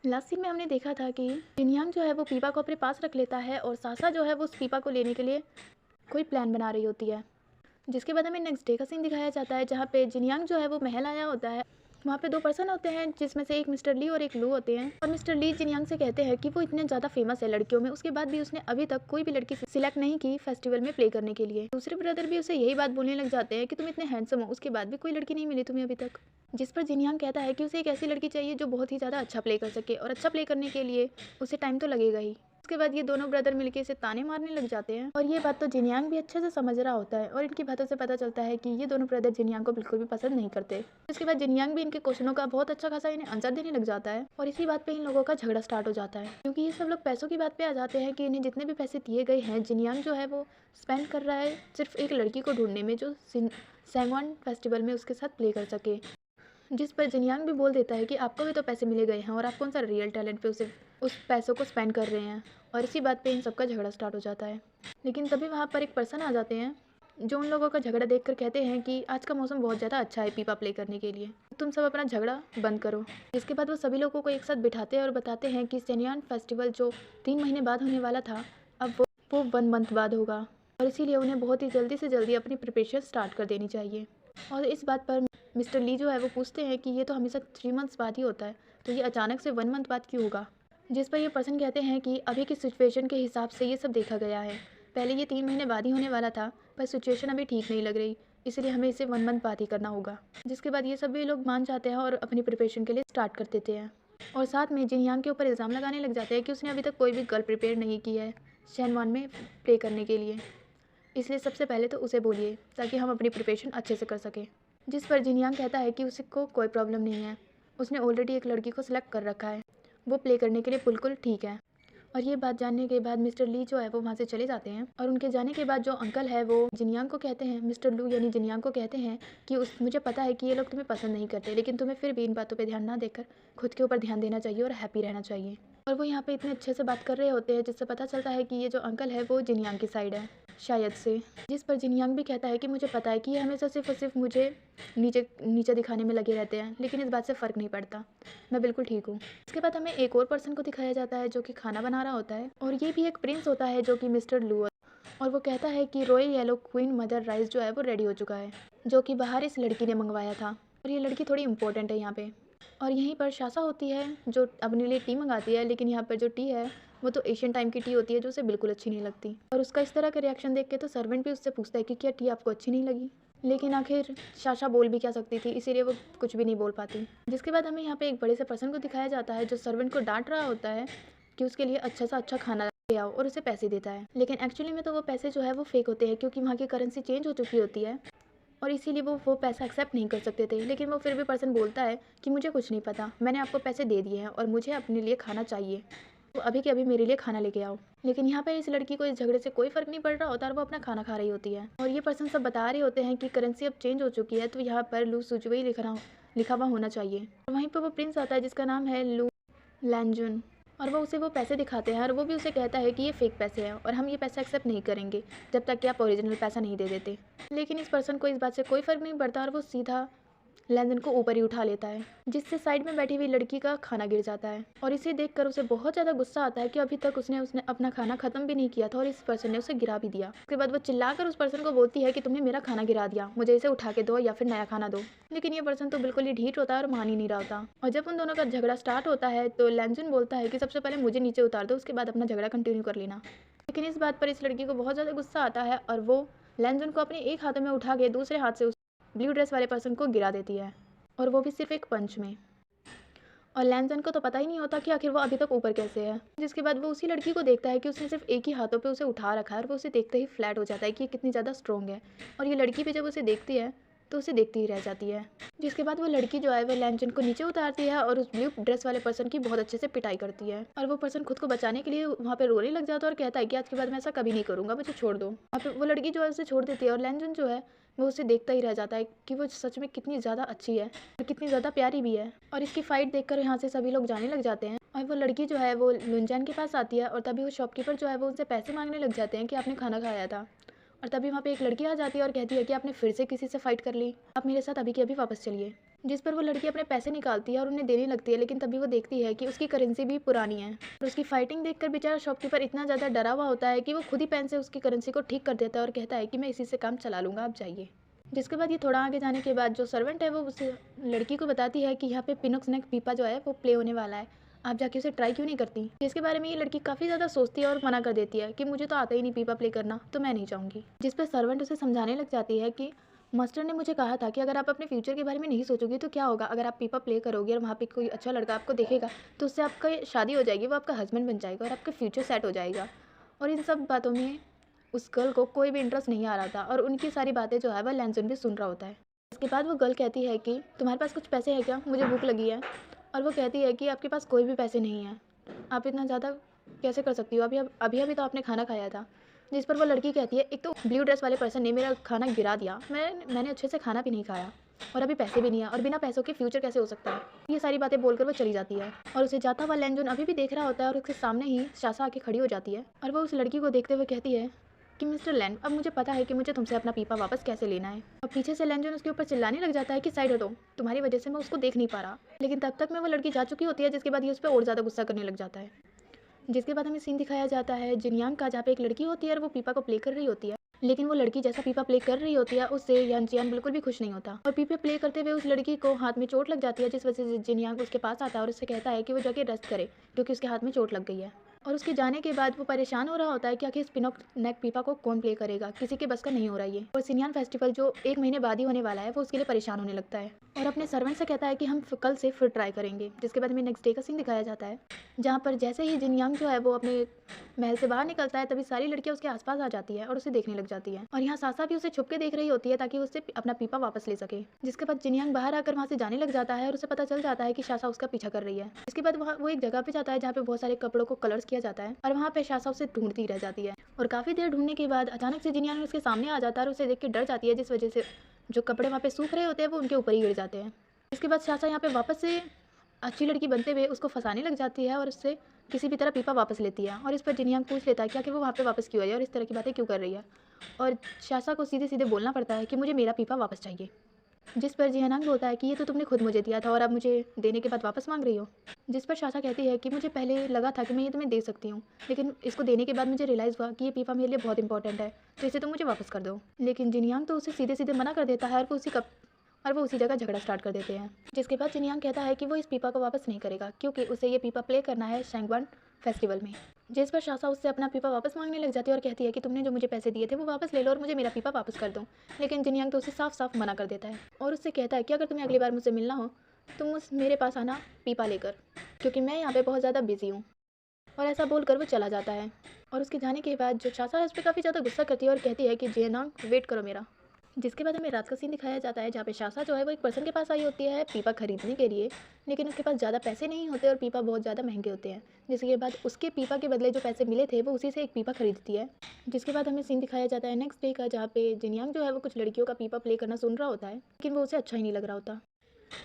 Last scene में हमने देखा था कि जिनयांग जो है वो पीपा को अपने पास रख लेता है और सासा जो है वो उस पीपा को लेने के लिए कोई प्लान बना रही होती है। जिसके बाद हमें नेक्स्ट डे का सीन दिखाया जाता है जहाँ पे जिनयांग जो है वो महल आया होता है। वहाँ पे 2 पर्सन होते हैं जिसमें से एक मिस्टर ली और एक लू होते हैं। और मिस्टर ली जिनयांग से कहते हैं कि वो इतने ज़्यादा फेमस है लड़कियों में, उसके बाद भी उसने अभी तक कोई भी लड़की सिलेक्ट नहीं की फेस्टिवल में प्ले करने के लिए। दूसरे ब्रदर भी उसे यही बात बोलने लग जाते हैं कि तुम इतने हैंडसम हो, उसके बाद भी कोई लड़की नहीं मिली तुम्हें अभी तक। जिस पर जिनयांग कहता है कि उसे एक ऐसी लड़की चाहिए जो बहुत ही ज़्यादा अच्छा प्ले कर सके, और अच्छा प्ले करने के लिए उसे टाइम तो लगेगा ही। उसके बाद ये दोनों ब्रदर मिलके इसे ताने मारने लग जाते हैं और ये बात तो जिनयांग भी अच्छे से समझ रहा होता है और इनकी बातों से पता चलता है कि ये दोनों ब्रदर जिनयांग को बिल्कुल भी पसंद नहीं करते। उसके बाद जिनयांग भी इनके क्वेश्चनों का बहुत अच्छा खासा इन्हें आंसर देने लग जाता है और इसी बात पे इन लोगों का झगड़ा स्टार्ट हो जाता है, क्योंकि ये सब लोग पैसों की बात पे आ जाते हैं कि इन्हें जितने भी पैसे दिए गए हैं जिनयांग जो है वो स्पेंड कर रहा है सिर्फ एक लड़की को ढूंढने में जो सैंगवान फेस्टिवल में उसके साथ प्ले कर सके। जिस पर जिनयांग भी बोल देता है कि आपको भी तो पैसे मिले गए हैं और आप कौन सा रियल टैलेंट पे उस पैसों को स्पेंड कर रहे हैं। और इसी बात पे इन सबका झगड़ा स्टार्ट हो जाता है। लेकिन तभी वहाँ पर एक पर्सन आ जाते हैं जो उन लोगों का झगड़ा देखकर कहते हैं कि आज का मौसम बहुत ज़्यादा अच्छा है पीपा प्ले करने के लिए, तुम सब अपना झगड़ा बंद करो। जिसके बाद वो सभी लोगों को एक साथ बिठाते हैं और बताते हैं कि सेन्यान फेस्टिवल जो 3 महीने बाद होने वाला था अब वो 1 मंथ बाद होगा, और इसीलिए उन्हें बहुत ही जल्दी से जल्दी अपनी प्रिपरेशन स्टार्ट कर देनी चाहिए। और इस बात पर मिस्टर ली जो है वो पूछते हैं कि ये तो हमेशा 3 मंथ्स बाद ही होता है, तो ये अचानक से 1 मंथ बाद क्यों होगा। जिस पर ये पर्सन कहते हैं कि अभी की सिचुएशन के हिसाब से ये सब देखा गया है, पहले ये 3 महीने बाद ही होने वाला था पर सिचुएशन अभी ठीक नहीं लग रही, इसलिए हमें इसे 1 मंथ बाद ही करना होगा। जिसके बाद ये सभी लोग मान जाते हैं और अपनी प्रिपरेशन के लिए स्टार्ट कर देते हैं। और साथ में जिनयांग के ऊपर इल्ज़ाम लगाने लग जाते हैं कि उसने अभी तक कोई भी गर्ल प्रिपेयर नहीं की है शैनवान में प्ले करने के लिए, इसलिए सबसे पहले तो उसे बोलिए ताकि हम अपनी प्रिपरेशन अच्छे से कर सकें। जिस पर जिनयांग कहता है कि उसको कोई प्रॉब्लम नहीं है, उसने ऑलरेडी एक लड़की को सिलेक्ट कर रखा है, वो प्ले करने के लिए बिल्कुल ठीक है। और ये बात जानने के बाद मिस्टर ली जो है वो वहाँ से चले जाते हैं और उनके जाने के बाद जो अंकल है वो जिनयांग को कहते हैं, मिस्टर लू यानी जिनयांग को कहते हैं कि मुझे पता है कि ये लोग तुम्हें पसंद नहीं करते, लेकिन तुम्हें फिर भी इन बातों पे ध्यान ना देकर खुद के ऊपर ध्यान देना चाहिए और हैप्पी रहना चाहिए। और वो यहाँ पे इतने अच्छे से बात कर रहे होते हैं जिससे पता चलता है कि ये जो अंकल है वो जिनयांग की साइड है शायद से। जिस पर जिनयांग भी कहता है कि मुझे पता है कि ये हमेशा सिर्फ और सिर्फ मुझे नीचे नीचे दिखाने में लगे रहते हैं, लेकिन इस बात से फ़र्क नहीं पड़ता, मैं बिल्कुल ठीक हूँ। इसके बाद हमें एक और पर्सन को दिखाया जाता है जो कि खाना बना रहा होता है, और ये भी एक प्रिंस होता है जो कि मिस्टर लू, और वो कहता है कि royal yellow queen mother rice जो है वो रेडी हो चुका है, जो कि बाहर इस लड़की ने मंगवाया था, और ये लड़की थोड़ी इंपॉर्टेंट है यहाँ पे। और यहीं पर शासा होती है जो अपने लिए टी मंगाती है, लेकिन यहाँ पर जो टी है वो तो एशियन टाइम की टी होती है जो उसे बिल्कुल अच्छी नहीं लगती। और उसका इस तरह का रिएक्शन देख के तो सर्वेंट भी उससे पूछता है कि क्या टी आपको अच्छी नहीं लगी, लेकिन आखिर शाशा बोल भी क्या सकती थी, इसीलिए वो कुछ भी नहीं बोल पाती। जिसके बाद हमें यहाँ पे एक बड़े से पर्सन को दिखाया जाता है जो सर्वेंट को डांट रहा होता है कि उसके लिए अच्छा सा अच्छा खाना ले आओ, और उसे पैसे देता है, लेकिन एक्चुअली में तो वो पैसे जो है वो फेक होते हैं, क्योंकि वहाँ की करेंसी चेंज हो चुकी होती है और इसीलिए वो पैसा एक्सेप्ट नहीं कर सकते थे। लेकिन वो फिर भी पर्सन बोलता है कि मुझे कुछ नहीं पता, मैंने आपको पैसे दे दिए हैं और मुझे अपने लिए खाना चाहिए, तो अभी के अभी मेरे लिए खाना लेके आओ। लेकिन यहाँ पर इस लड़की को इस झगड़े से कोई फ़र्क नहीं पड़ रहा होता और वो अपना खाना खा रही होती है। और ये पर्सन सब बता रहे होते हैं कि करेंसी अब चेंज हो चुकी है, तो यहाँ पर लू सुजुई लिखा हुआ होना चाहिए। वहीं पर वो प्रिंस आता है जिसका नाम है लू लैंजुन, और वो उसे वो पैसे दिखाते हैं और वो भी उसे कहता है कि ये फेक पैसे हैं और हम ये पैसा एक्सेप्ट नहीं करेंगे जब तक कि आप ओरिजिनल पैसा नहीं दे देते। लेकिन इस पर्सन को इस बात से कोई फ़र्क नहीं पड़ता और वो सीधा लैंदन को ऊपर ही उठा लेता है, जिससे साइड में बैठी हुई लड़की का खाना गिर जाता है। और इसे देखकर उसे बहुत ज़्यादा गुस्सा आता है कि अभी तक उसने अपना खाना ख़त्म भी नहीं किया था और इस पर्सन ने उसे गिरा भी दिया। उसके बाद वो चिल्लाकर उस पर्सन को बोलती है कि तुमने मेरा खाना गिरा दिया, मुझे इसे उठा के दो या फिर नया खाना दो। लेकिन ये पर्सन तो बिल्कुल ही ढीठ होता है और मान ही नहीं रहा होता। और जब उन दोनों का झगड़ा स्टार्ट होता है तो लैंजुन बोलता है कि सबसे पहले मुझे नीचे उतार दो, उसके बाद अपना झगड़ा कंटिन्यू कर लेना। लेकिन इस बात पर इस लड़की को बहुत ज़्यादा गुस्सा आता है और वो लैंजुन को अपने एक हाथ में उठा के दूसरे हाथ से उस ब्लू ड्रेस वाले पर्सन को गिरा देती है, और वो भी सिर्फ एक पंच में। और लैंजन को तो पता ही नहीं होता कि आखिर वो अभी तक ऊपर कैसे है। जिसके बाद वो उसी लड़की को देखता है कि उसने सिर्फ एक ही हाथों पे उसे उठा रखा है और वो उसे देखते ही फ्लैट हो जाता है कि ये कितनी ज़्यादा स्ट्रॉन्ग है। और ये लड़की भी जब उसे देखती है तो उसे देखती ही रह जाती है। जिसके बाद वो लड़की जो है वो लैंजन को नीचे उतारती है और उस ब्लू ड्रेस वाले पर्सन की बहुत अच्छे से पिटाई करती है, और वो पर्सन खुद को बचाने के लिए वहाँ पे रोने लग जाता है और कहता है कि आज के बाद मैं ऐसा कभी नहीं करूँगा, मुझे छोड़ दो। वहाँ पे वो लड़की जो है उसे छोड़ देती है और लैंजन जो है वो उसे देखता ही रह जाता है कि वो सच में कितनी ज़्यादा अच्छी है और कितनी ज़्यादा प्यारी भी है। और इसकी फ़ाइट देखकर यहाँ से सभी लोग जाने लग जाते हैं और वो लड़की जो है वो लुनजैन के पास आती है और तभी वो शॉपकीपर जो है वो उनसे पैसे मांगने लग जाते हैं कि आपने खाना खाया था। और तभी वहाँ पे एक लड़की आ जाती है और कहती है कि आपने फिर से किसी से फ़ाइट कर ली, आप मेरे साथ अभी के अभी वापस चलिए। जिस पर वो लड़की अपने पैसे निकालती है और उन्हें देने लगती है, लेकिन तभी वो देखती है कि उसकी करेंसी भी पुरानी है और उसकी फाइटिंग देखकर बेचारा शॉपकीपर इतना ज़्यादा डरा हुआ होता है कि वो खुद ही पेन से उसकी करेंसी को ठीक कर देता है और कहता है कि मैं इसी से काम चला लूँगा, आप जाइए। जिसके बाद ये थोड़ा आगे जाने के बाद जो सर्वेंट है वो उस लड़की को बताती है कि यहाँ पे पिनोक्स नेक पीपा जो है वो प्ले होने वाला है, आप जाके उसे ट्राई क्यों नहीं करती। जिसके बारे में ये लड़की काफ़ी ज़्यादा सोचती है और मना कर देती है कि मुझे तो आता ही नहीं पीपा प्ले करना, तो मैं नहीं चाहूँगी। जिस पर सर्वेंट उसे समझाने लग जाती है कि मास्टर ने मुझे कहा था कि अगर आप अपने फ्यूचर के बारे में नहीं सोचोगे तो क्या होगा, अगर आप पीपा प्ले करोगे और वहाँ पे कोई अच्छा लड़का आपको देखेगा तो उससे आपका शादी हो जाएगी, वो आपका हस्बैंड बन जाएगा और आपका फ्यूचर सेट हो जाएगा। और इन सब बातों में उस गर्ल को कोई भी इंटरेस्ट नहीं आ रहा था और उनकी सारी बातें जो है वह लैंजन भी सुन रहा होता है। इसके बाद वो गर्ल कहती है कि तुम्हारे पास कुछ पैसे हैं क्या, मुझे भूख लगी है। और वो कहती है कि आपके पास कोई भी पैसे नहीं है, आप इतना ज़्यादा कैसे कर सकती हो, अभी अभी तो आपने खाना खाया था। जिस पर वो लड़की कहती है, एक तो ब्लू ड्रेस वाले पर्सन ने मेरा खाना गिरा दिया, मैंने अच्छे से खाना भी नहीं खाया और अभी पैसे भी नहीं है और बिना पैसों के फ्यूचर कैसे हो सकता है। ये सारी बातें बोलकर वो चली जाती है और उसे जाता हुआ लैंजन अभी भी देख रहा होता है और उसके सामने ही शासा आके खड़ी हो जाती है और वो उस लड़की को देखते हुए कहती है कि मिस्टर लैंड, अब मुझे पता है कि मुझे तुमसे अपना पीपा वापस कैसे लेना है। और पीछे से लैंजन उसके ऊपर चिल्लाने लग जाता है कि साइड हटो, तुम्हारी वजह से मैं उसको देख नहीं पा रहा। लेकिन तब तक में वो लड़की जा चुकी होती है, जिसके बाद ये उस पर और ज़्यादा गुस्सा करने लग जाता है। जिसके बाद हमें सीन दिखाया जाता है जिनयांग का, जहाँ पे एक लड़की होती है और वो पीपा को प्ले कर रही होती है। लेकिन वो लड़की जैसा पीपा प्ले कर रही होती है उससे यानजियान बिल्कुल भी खुश नहीं होता और पीपे प्ले करते हुए उस लड़की को हाथ में चोट लग जाती है, जिस वजह से जिनयांग उसके पास आता है और उससे कहता है कि वो जाके रेस्ट करे क्योंकि उसके हाथ में चोट लग गई है। और उसके जाने के बाद वो परेशान हो रहा होता है कि आखिर स्पिनॉक नेक पीपा को कौन प्ले करेगा, किसी के बस का नहीं हो रहा ये। और सिनियान फेस्टिवल जो 1 महीने बाद ही होने वाला है वो उसके लिए परेशान होने लगता है और अपने सर्वेंट से कहता है कि हम कल से फिर ट्राई करेंगे। जिसके बाद में नेक्स्ट डे का सीन दिखाया जाता है, जहाँ पर जैसे ही जिनयांग जो है वो अपने महल से बाहर निकलता है तभी सारी लड़कियां उसके आसपास आ जाती है और उसे देखने लग जाती है और यहाँ सासा भी उसे छुप के देख रही होती है ताकि उससे अपना पीपा वापस ले सके। जिसके बाद जिनयांग बाहर आकर वहाँ से जाने लग जाता है और उसे पता चल जाता है कि शासा उसका पीछा कर रही है। इसके बाद वो एक जगह पे जाता है जहाँ पे बहुत सारे कपड़ों को कलर्स किया जाता है और वहाँ पे शासा उसे ढूंढती रह जाती है और काफ़ी देर ढूंढने के बाद अचानक से जिनयांग उसके सामने आ जाता है और उसे देख के डर जाती है, जिस वजह से जो कपड़े वहाँ पे सूख रहे होते हैं वो उनके ऊपर ही गिर जाते हैं। इसके बाद शासा यहाँ पे वापस से अच्छी लड़की बनते हुए उसको फंसाने लग जाती है और उससे किसी भी तरह पीपा वापस लेती है और इस पर जिनयांग पूछ लेता है कि आखिर वो वहाँ पे वापस क्यों आई है और इस तरह की बातें क्यों कर रही है। और शासा को सीधे सीधे बोलना पड़ता है कि मुझे मेरा पीपा वापस चाहिए। जिस पर जिनयांग बोलता है कि ये तो तुमने खुद मुझे दिया था और अब मुझे देने के बाद वापस मांग रही हो। जिस पर शासा कहती है कि मुझे पहले लगा था कि मैं ये तुम्हें दे सकती हूँ, लेकिन इसको देने के बाद मुझे रियलाइज़ हुआ कि ये पीपा मेरे लिए बहुत इंपॉर्टेंट है, तो इसे तुम मुझे वापस कर दो। लेकिन जिनयांग तो उसे सीधे सीधे मना कर देता है और वो उसी जगह झगड़ा स्टार्ट कर देते हैं। जिसके बाद जिनयांग कहता है कि वो इस पीपा को वापस नहीं करेगा क्योंकि उसे ये पीपा प्ले करना है शैंगवान फेस्टिवल में। जिस पर शासा उससे अपना पीपा वापस मांगने लग जाती है और कहती है कि तुमने जो मुझे पैसे दिए थे वो वापस ले लो और मुझे मेरा पीपा वापस कर दो। लेकिन जिनयांग तो उसे साफ साफ मना कर देता है और उससे कहता है कि अगर तुम्हें अगली बार मुझसे मिलना हो तुम मेरे पास आना पीपा लेकर, क्योंकि मैं यहाँ पे बहुत ज़्यादा बिजी हूँ। और ऐसा बोलकर वो चला जाता है और उसके जाने के बाद जो शासा है उस पर काफ़ी ज़्यादा गुस्सा करती है और कहती है कि जिनयांग वेट करो मेरा। जिसके बाद हमें रात का सीन दिखाया जाता है, जहाँ पे शासा जो है वो एक पर्सन के पास आई होती है पीपा खरीदने के लिए, लेकिन उसके पास ज़्यादा पैसे नहीं होते और पीपा बहुत ज़्यादा महंगे होते हैं। जिसके बाद उसके पीपा के बदले जो पैसे मिले थे वो उसी से एक पीपा खरीदती है। जिसके बाद हमें सीन दिखाया जाता है नेक्स्ट डे का, जहाँ पे जिनयांग जो है वो कुछ लड़कियों का पीपा प्ले करना सुन रहा होता है, लेकिन वो उसे अच्छा ही नहीं लग रहा होता।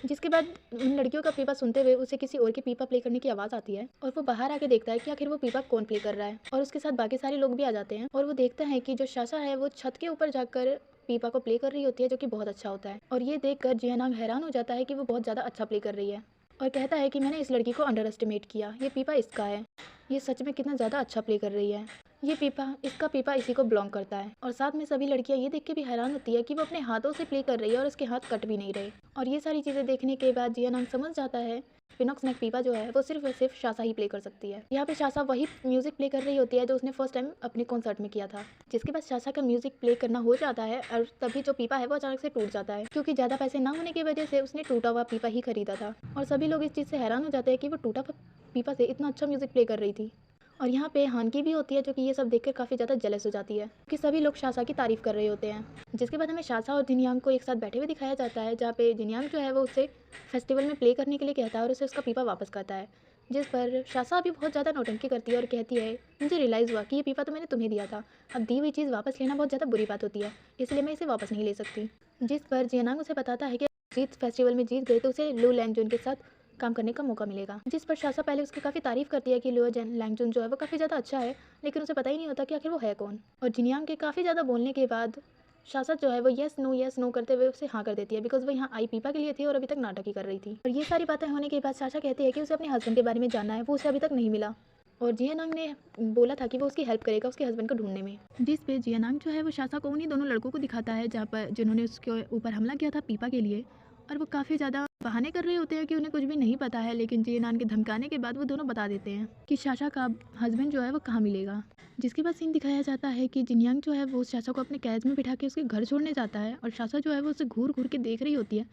जिसके बाद उन लड़कियों का पीपा सुनते हुए उसे किसी और के पीपा प्ले करने की आवाज़ आती है और वो बाहर आके देखता है कि आखिर वो पीपा कौन प्ले कर रहा है और उसके साथ बाकी सारे लोग भी आ जाते हैं और वो देखता है कि जो शासा है वो छत के ऊपर जाकर पीपा को प्ले कर रही होती है, जो कि बहुत अच्छा होता है। और ये देखकर जियानांग हैरान हो जाता है कि वो बहुत ज़्यादा अच्छा प्ले कर रही है और कहता है कि मैंने इस लड़की को अंडर एस्टिमेट किया, ये पीपा इसका है, ये सच में कितना ज़्यादा अच्छा प्ले कर रही है, ये पीपा इसका पीपा इसी को बिलोंग करता है। और साथ में सभी लड़कियां ये देख के भी हैरान होती है कि वो अपने हाथों से प्ले कर रही है और उसके हाथ कट भी नहीं रहे। और ये सारी चीज़ें देखने के बाद जियानांग समझ जाता है पिनॉक्स नेक पीपा जो है वो सिर्फ और सिर्फ शासा ही प्ले कर सकती है। यहाँ पे शासा वही म्यूजिक प्ले कर रही होती है जो उसने फर्स्ट टाइम अपने कॉन्सर्ट में किया था। जिसके बाद शासा का म्यूजिक प्ले करना हो जाता है और तभी जो पीपा है वो अचानक से टूट जाता है, क्योंकि ज़्यादा पैसे ना होने की वजह से उसने टूटा हुआ पीपा ही खरीदा था। और सभी लोग इस चीज़ से हैरान हो जाते हैं कि वो टूटा हुआ पीपा से इतना अच्छा म्यूजिक प्ले कर रही थी। और यहाँ पे हानकी भी होती है जो कि ये सब देखकर काफ़ी ज़्यादा जेलस हो जाती है, क्योंकि सभी लोग शासा की तारीफ कर रहे होते हैं। जिसके बाद हमें शासा और जिनयांग को एक साथ बैठे हुए दिखाया जाता है, जहाँ पे जिनयांग जो है वो उसे फेस्टिवल में प्ले करने के लिए कहता है और उसे उसका पीपा वापस करता है। जिस पर शासा भी बहुत ज़्यादा नौटंकी करती है और कहती है मुझे रियलाइज़ हुआ कि ये पीपा तो मैंने तुम्हें दिया था, अब दी हुई चीज़ वापस लेना बहुत ज़्यादा बुरी बात होती है, इसलिए मैं इसे वापस नहीं ले सकती। जिस पर जियानांग उसे बताता है कि जीत फेस्टिवल में जीत गई तो उसे लू लैंगजुन के साथ काम करने का मौका मिलेगा। जिस पर शासा पहले उसकी काफ़ी तारीफ करती है कि लुओ लैंगजुन जो है वो काफ़ी ज़्यादा अच्छा है, लेकिन उसे पता ही नहीं होता कि आखिर वो है कौन। और जिनयांग के काफ़ी ज़्यादा बोलने के बाद शासा जो है वो येस नो करते हुए उसे हाँ कर देती है, बिकॉज़ वो यहाँ आई पीपा के लिए थी और अभी तक नाटक ही कर रही थी। और ये सारी बातें होने के बाद साशा कहती है कि उसे अपने हस्बैंड के बारे में जानना है, वो उसे अभी तक नहीं मिला। और जियानांग ने बोला था कि वो उसकी हेल्प करेगा उसके हस्बैंड को ढूंढने में। जिस पे जियानांग जो है वो शासा को उन्हीं दोनों लड़कों को दिखाता है जहाँ पर जिन्होंने उसके ऊपर हमला किया था पीपा के लिए। और वो काफ़ी ज़्यादा बहाने कर रहे होते हैं कि उन्हें कुछ भी नहीं पता है, लेकिन जियानांग के धमकाने के बाद वो दोनों बता देते हैं कि शासा का हस्बैंड जो है वो कहाँ मिलेगा। जिसके बाद सीन दिखाया जाता है कि जिनयांग जो है वो शासा को अपने कैद में बिठा के उसके घर छोड़ने जाता है और शासा जो है वो उसे घूर घूर के देख रही होती है,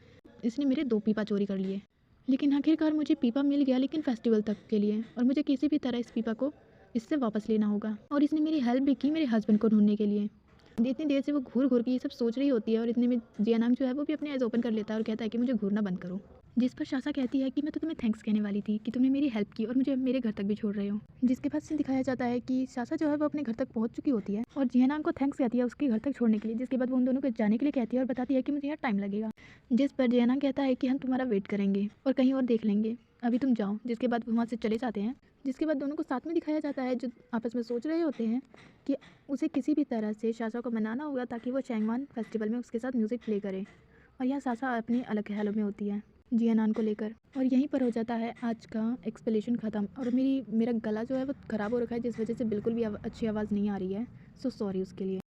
इसने मेरे 2 पीपा चोरी कर लिए। लेकिन आखिरकार मुझे पीपा मिल गया, लेकिन फेस्टिवल तक के लिए, और मुझे किसी भी तरह इस पीपा को इससे वापस लेना होगा। और इसने मेरी हेल्प भी की मेरे हस्बैंड को ढूंढने के लिए। इतनी देर से वो घूर घूर के ये सब सोच रही होती है और इतने में जियानांग जो है वो भी अपने आइज़ ओपन कर लेता है और कहता है कि मुझे घूरना बंद करो। जिस पर शासा कहती है कि मैं तो तुम्हें थैंक्स कहने वाली थी कि तुमने मेरी हेल्प की और मुझे मेरे घर तक भी छोड़ रहे हो। जिसके बाद से दिखाया जाता है कि शासा जो है वो अपने घर तक पहुंच चुकी होती है और जियानांग को थैंक्स कहती है उसके घर तक छोड़ने के लिए। जिसके बाद वो उन दोनों को जाने के लिए कहती है और बताती है कि मुझे यहाँ टाइम लगेगा। जिस पर जियानांग कहता है कि हम तुम्हारा वेट करेंगे और कहीं और देख लेंगे, अभी तुम जाओ। जिसके बाद वो वहाँ से चले जाते हैं। जिसके बाद दोनों को साथ में दिखाया जाता है जो आपस में सोच रहे होते हैं कि उसे किसी भी तरह से शासा को मनाना होगा ताकि वो चैंगवान फेस्टिवल में उसके साथ म्यूज़िक प्ले करे। और यहाँ सासा अपने अलग ख्यालों में होती है जियानान को लेकर। और यहीं पर हो जाता है आज का एक्सप्लेनेशन ख़त्म। और मेरा गला जो है वो ख़राब हो रखा है, जिस वजह से बिल्कुल भी अच्छी आवाज़ नहीं आ रही है। सो सॉरी उसके लिए।